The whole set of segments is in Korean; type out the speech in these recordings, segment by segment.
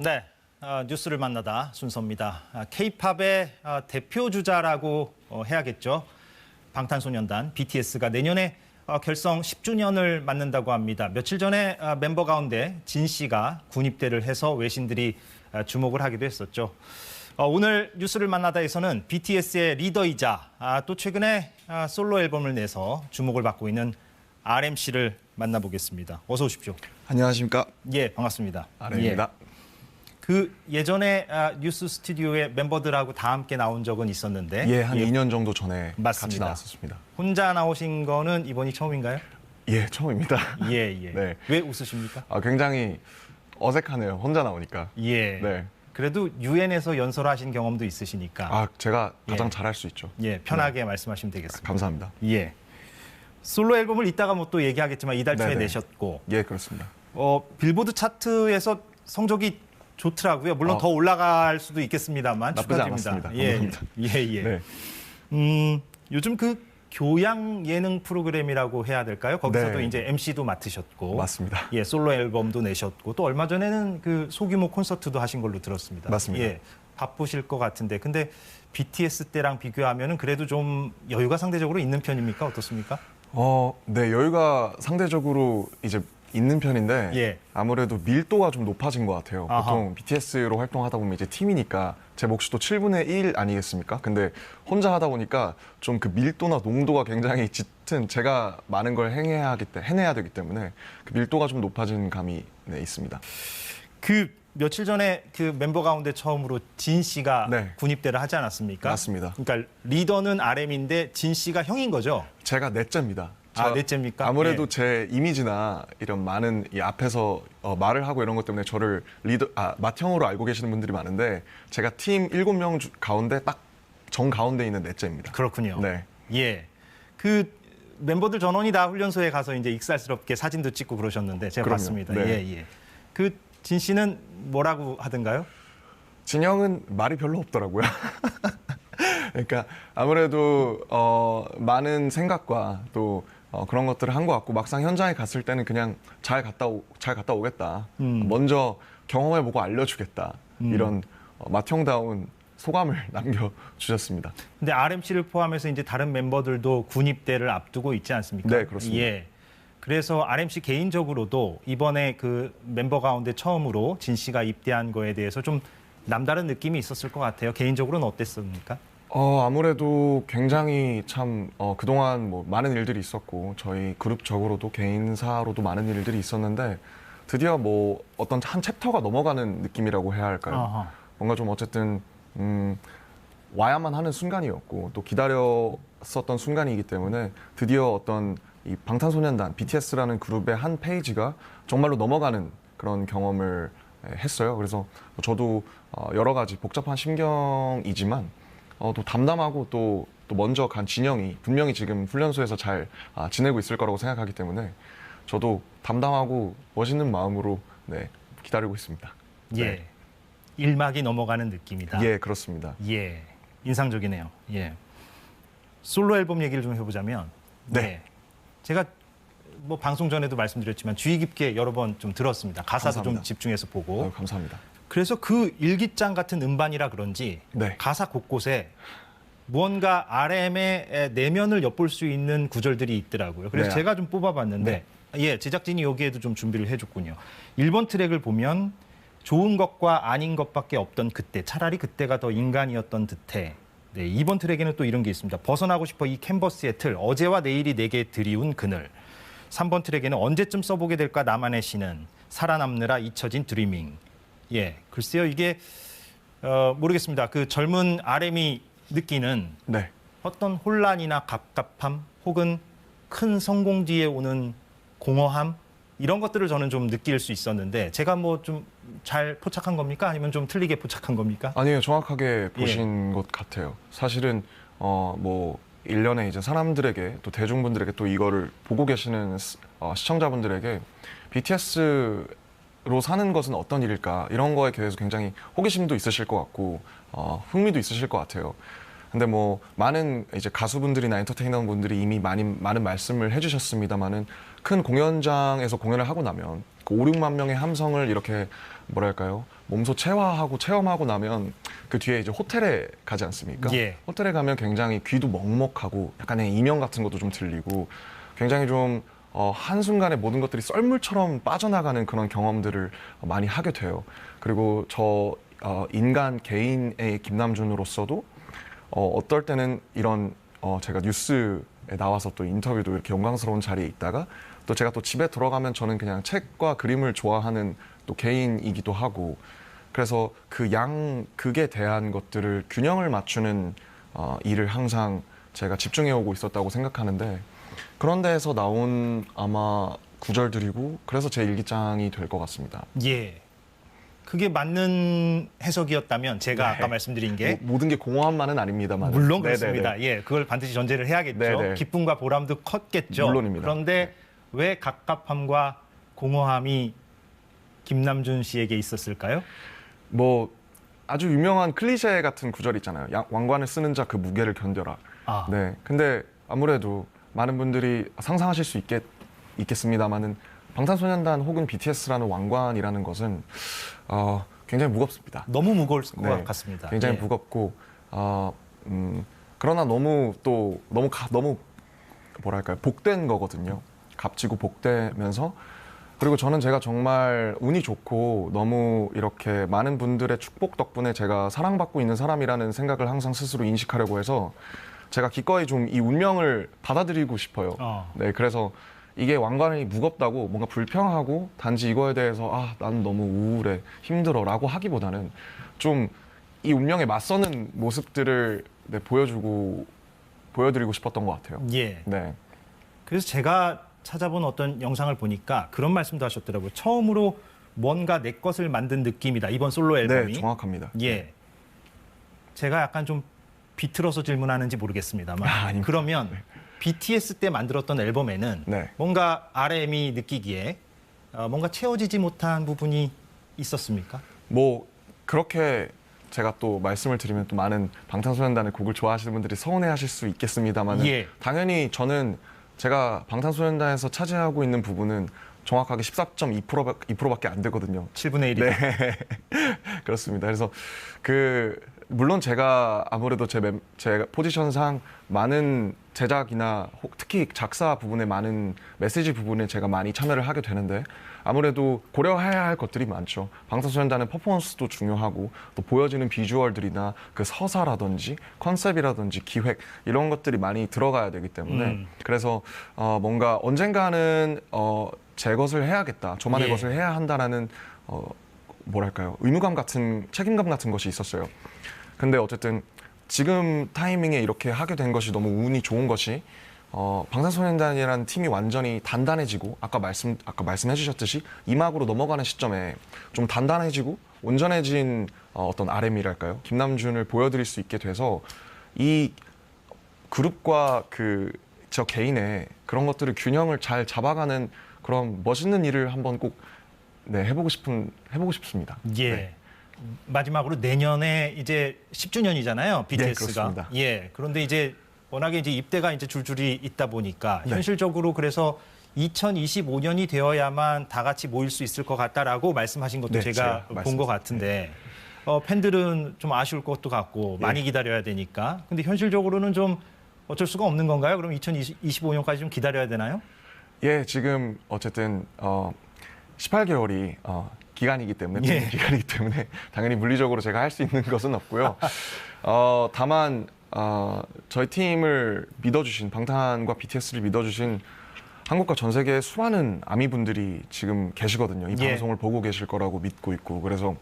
네, 뉴스를 만나다 순서입니다. K-팝의 대표 주자라고 해야겠죠. 방탄소년단 BTS가 내년에 결성 10주년을 맞는다고 합니다. 며칠 전에 멤버 가운데 진 씨가 군입대를 해서 외신들이 주목을 하기도 했었죠. 오늘 뉴스를 만나다에서는 BTS의 리더이자 또 최근에 솔로 앨범을 내서 주목을 받고 있는 RM 씨를 만나보겠습니다. 어서 오십시오. 안녕하십니까? 예, 반갑습니다. RM입니다. 그 예전에 뉴스 스튜디오에 멤버들하고 다 함께 나온 적은 있었는데 예, 한 2년 정도 전에 같이 맞습니다. 나왔었습니다. 혼자 나오신 거는 이번이 처음인가요? 예, 처음입니다. 예. 네. 왜 웃으십니까? 굉장히 어색하네요. 혼자 나오니까. 예. 네. 그래도 유엔에서 연설하신 경험도 있으시니까 제가 가장 예. 잘할 수 있죠. 예, 편하게 말씀하시면 되겠습니다. 감사합니다. 예. 솔로 앨범을 이따가 뭐 또 얘기하겠지만 이달 초에 네네. 내셨고 예, 그렇습니다. 빌보드 차트에서 성적이 좋더라고요. 물론 더 올라갈 수도 있겠습니다만 나쁘지 축하드립니다. 않았습니다. 감사합니다. 네. 요즘 그 교양 예능 프로그램이라고 해야 될까요? 거기서도 네. 이제 MC도 맡으셨고, 맞습니다. 예, 솔로 앨범도 내셨고, 또 얼마 전에는 그 소규모 콘서트도 하신 걸로 들었습니다. 맞습니다. 예, 바쁘실 것 같은데, 근데 BTS 때랑 비교하면은 그래도 좀 여유가 상대적으로 있는 편입니까? 어떻습니까? 네, 여유가 상대적으로 이제 있는 편인데 예. 아무래도 밀도가 좀 높아진 것 같아요. 아하. 보통 BTS로 활동하다 보면 이제 팀이니까 제 몫이 또 7분의 1 아니겠습니까? 근데 혼자 하다 보니까 좀 그 밀도나 농도가 굉장히 짙은, 제가 많은 걸 해내야 되기 때문에 그 밀도가 좀 높아진 감이 있습니다. 그 며칠 전에 그 멤버 가운데 처음으로 진 씨가 네. 군입대를 하지 않았습니까? 맞습니다. 그러니까 리더는 RM인데 진 씨가 형인 거죠? 제가 넷째입니다. 넷째입니까? 아무래도 예. 제 이미지나 이런 많은 이 앞에서 말을 하고 이런 것 때문에 저를 맏형으로 알고 계시는 분들이 많은데 제가 팀 7명 가운데 딱 정 가운데 있는 넷째입니다. 그렇군요. 네. 예. 그 멤버들 전원이 다 훈련소에 가서 이제 익살스럽게 사진도 찍고 그러셨는데 제가 그럼요. 봤습니다. 네. 예. 그 진 씨는 뭐라고 하던가요? 진영은 말이 별로 없더라고요. 그러니까 아무래도 많은 생각과 또 그런 것들을 한 것 같고 막상 현장에 갔을 때는 그냥 잘 갔다 오겠다. 먼저 경험해보고 알려주겠다. 이런 맏형다운 소감을 남겨주셨습니다. 근데 RM 씨를 포함해서 이제 다른 멤버들도 군입대를 앞두고 있지 않습니까? 네, 그렇습니다. 예. 그래서 RM 씨 개인적으로도 이번에 그 멤버 가운데 처음으로 진 씨가 입대한 거에 대해서 좀 남다른 느낌이 있었을 것 같아요. 개인적으로는 어땠습니까? 아무래도 굉장히 참 그동안 뭐 많은 일들이 있었고 저희 그룹적으로도 개인사로도 많은 일들이 있었는데 드디어 뭐 어떤 한 챕터가 넘어가는 느낌이라고 해야 할까요? 아하. 뭔가 좀 어쨌든 와야만 하는 순간이었고 또 기다렸었던 순간이기 때문에 드디어 어떤 이 방탄소년단 BTS라는 그룹의 한 페이지가 정말로 넘어가는 그런 경험을 했어요. 그래서 저도 여러 가지 복잡한 심경이지만 또 담담하고 또 먼저 간 진영이 분명히 지금 훈련소에서 잘 지내고 있을 거라고 생각하기 때문에 저도 담담하고 멋있는 마음으로 기다리고 있습니다. 예. 네. 일막이 넘어가는 느낌이다. 예, 그렇습니다. 예. 인상적이네요. 예. 솔로 앨범 얘기를 좀 해보자면 네. 예. 제가 뭐 방송 전에도 말씀드렸지만 주의 깊게 여러 번 좀 들었습니다. 가사도 감사합니다. 좀 집중해서 보고. 감사합니다. 그래서 그 일기장 같은 음반이라 그런지 네. 가사 곳곳에 무언가 RM의 내면을 엿볼 수 있는 구절들이 있더라고요. 그래서 네. 제가 좀 뽑아봤는데 예, 제작진이 여기에도 좀 준비를 해줬군요. 1번 트랙을 보면 좋은 것과 아닌 것밖에 없던 그때, 차라리 그때가 더 인간이었던 듯해. 네, 2번 트랙에는 또 이런 게 있습니다. 벗어나고 싶어 이 캔버스의 틀, 어제와 내일이 내게 드리운 그늘. 3번 트랙에는 언제쯤 써보게 될까 나만의 시는, 살아남느라 잊혀진 드리밍. 예, 글쎄요, 이게 모르겠습니다. 그 젊은 RM이 느끼는 네. 어떤 혼란이나 갑갑함 혹은 큰 성공 뒤에 오는 공허함 이런 것들을 저는 좀 느낄 수 있었는데 제가 뭐 좀 잘 포착한 겁니까? 아니면 좀 틀리게 포착한 겁니까? 아니에요. 정확하게 보신 것 같아요. 사실은 뭐 일련의 이제 사람들에게 또 대중분들에게 또 이거를 보고 계시는 시청자분들에게 BTS로 사는 것은 어떤 일일까 이런 거에 대해서 굉장히 호기심도 있으실 것 같고 흥미도 있으실 것 같아요. 근데 뭐 많은 이제 가수분들이나 엔터테이너 분들이 이미 많은 말씀을 해주셨습니다만은 큰 공연장에서 공연을 하고 나면 그 5, 6만 명의 함성을 이렇게 뭐랄까요 몸소 체화하고 체험하고 나면 그 뒤에 이제 호텔에 가지 않습니까? 예. 호텔에 가면 굉장히 귀도 먹먹하고 약간의 이명 같은 것도 좀 들리고 굉장히 좀 한순간에 모든 것들이 썰물처럼 빠져나가는 그런 경험들을 많이 하게 돼요. 그리고 저 인간 개인의 김남준으로서도 어떨 때는 이런 제가 뉴스에 나와서 또 인터뷰도 이렇게 영광스러운 자리에 있다가 또 제가 또 집에 들어가면 저는 그냥 책과 그림을 좋아하는 또 개인이기도 하고 그래서 그 양극에 대한 것들을 균형을 맞추는 일을 항상 제가 집중해 오고 있었다고 생각하는데 그런 데에서 나온 아마 구절들이고 그래서 제 일기장이 될 것 같습니다. 예. 그게 맞는 해석이었다면 제가 네. 아까 말씀드린 게 모든 게 공허함만은 아닙니다만 물론 네네네. 그렇습니다. 예, 그걸 반드시 전제를 해야겠죠. 네네. 기쁨과 보람도 컸겠죠. 물론입니다. 그런데 왜 갑갑함과 공허함이 김남준 씨에게 있었을까요? 뭐 아주 유명한 클리셰 같은 구절 있잖아요. 왕관을 쓰는 자 그 무게를 견뎌라. 아, 네. 근데 아무래도 많은 분들이 상상하실 수 있겠습니다만은 방탄소년단 혹은 BTS라는 왕관이라는 것은 굉장히 무겁습니다. 너무 무거울 것 네. 같습니다. 굉장히 예. 무겁고 그러나 너무 뭐랄까요 복된 거거든요. 값지고 복되면서 그리고 저는 제가 정말 운이 좋고 너무 이렇게 많은 분들의 축복 덕분에 제가 사랑받고 있는 사람이라는 생각을 항상 스스로 인식하려고 해서 제가 기꺼이 좀 이 운명을 받아들이고 싶어요. 네, 그래서 이게 왕관이 무겁다고 뭔가 불평하고 단지 이거에 대해서 나는 너무 우울해, 힘들어라고 하기보다는 좀 이 운명에 맞서는 모습들을 보여드리고 싶었던 것 같아요. 예. 네, 그래서 제가 찾아본 어떤 영상을 보니까 그런 말씀도 하셨더라고요. 처음으로 뭔가 내 것을 만든 느낌이다. 이번 솔로 앨범이. 네, 정확합니다. 예. 제가 약간 좀 비틀어서 질문하는지 모르겠습니다만 아닙니다. 그러면 BTS 때 만들었던 앨범에는 네. 뭔가 RM이 느끼기에 뭔가 채워지지 못한 부분이 있었습니까? 뭐 그렇게 제가 또 말씀을 드리면 또 많은 방탄소년단의 곡을 좋아하시는 분들이 서운해하실 수 있겠습니다만 예. 당연히 저는 제가 방탄소년단에서 차지하고 있는 부분은 정확하게 14.2%밖에 안 되거든요. 7분의 1이. 네, 그렇습니다. 그래서 물론 제가 아무래도 제 포지션상 많은 제작이나 특히 작사 부분에 많은 메시지 부분에 제가 많이 참여를 하게 되는데 아무래도 고려해야 할 것들이 많죠. 방탄소년단은 퍼포먼스도 중요하고 또 보여지는 비주얼들이나 그 서사라든지 컨셉이라든지 기획 이런 것들이 많이 들어가야 되기 때문에 그래서 뭔가 언젠가는 제 것을 해야겠다. 저만의 예. 것을 해야 한다라는 뭐랄까요 의무감 같은 책임감 같은 것이 있었어요. 근데 어쨌든 지금 타이밍에 이렇게 하게 된 것이 너무 운이 좋은 것이 방탄소년단이라는 팀이 완전히 단단해지고 아까 말씀해 주셨듯이 이막으로 넘어가는 시점에 좀 단단해지고 온전해진 어떤 RM이랄까요 김남준을 보여드릴 수 있게 돼서 이 그룹과 저 개인의 그런 것들을 균형을 잘 잡아가는 그런 멋있는 일을 한번 꼭 해보고 싶습니다. 예. 네. 마지막으로 내년에 이제 10주년이잖아요. BTS가. 그렇습니다. 예. 그런데 이제 워낙에 이제 입대가 이제 줄줄이 있다 보니까 네. 현실적으로 그래서 2025년이 되어야만 다 같이 모일 수 있을 것 같다라고 말씀하신 것도 네, 제가 제가 본 것 같은데 팬들은 좀 아쉬울 것도 같고 많이 기다려야 되니까. 근데 현실적으로는 좀 어쩔 수가 없는 건가요? 그럼 2025년까지 좀 기다려야 되나요? 예, 지금 어쨌든 18개월이 기간이기 때문에 예. 기간이기 때문에 당연히 물리적으로 제가 할 수 있는 것은 없고요. 다만 저희 팀을 믿어주신 방탄과 BTS를 믿어주신 한국과 전 세계의 수많은 아미분들이 지금 계시거든요. 이 예. 방송을 보고 계실 거라고 믿고 있고 그래서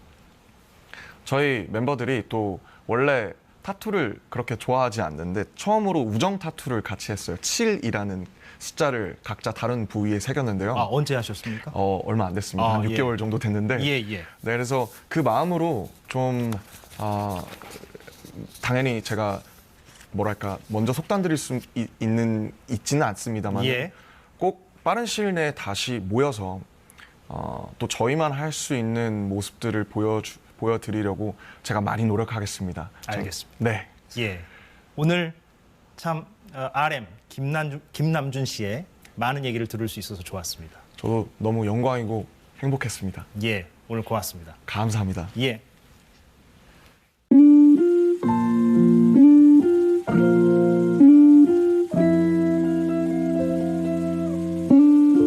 저희 멤버들이 또 원래 타투를 그렇게 좋아하지 않는데 처음으로 우정 타투를 같이 했어요. 7이라는 숫자를 각자 다른 부위에 새겼는데요. 언제 하셨습니까? 얼마 안 됐습니다. 한 예. 6개월 정도 됐는데 예, 예. 네, 그래서 그 마음으로 좀 당연히 제가 뭐랄까 먼저 속단드릴 수 있지는 않습니다만 예. 꼭 빠른 시일 내에 다시 모여서 또 저희만 할 수 있는 모습들을 보여드리려고 제가 많이 노력하겠습니다. 알겠습니다. 네. 예. 오늘 참 RM 김남준 씨의 많은 얘기를 들을 수 있어서 좋았습니다. 저도 너무 영광이고 행복했습니다. 예, 오늘 고맙습니다. 감사합니다. 예.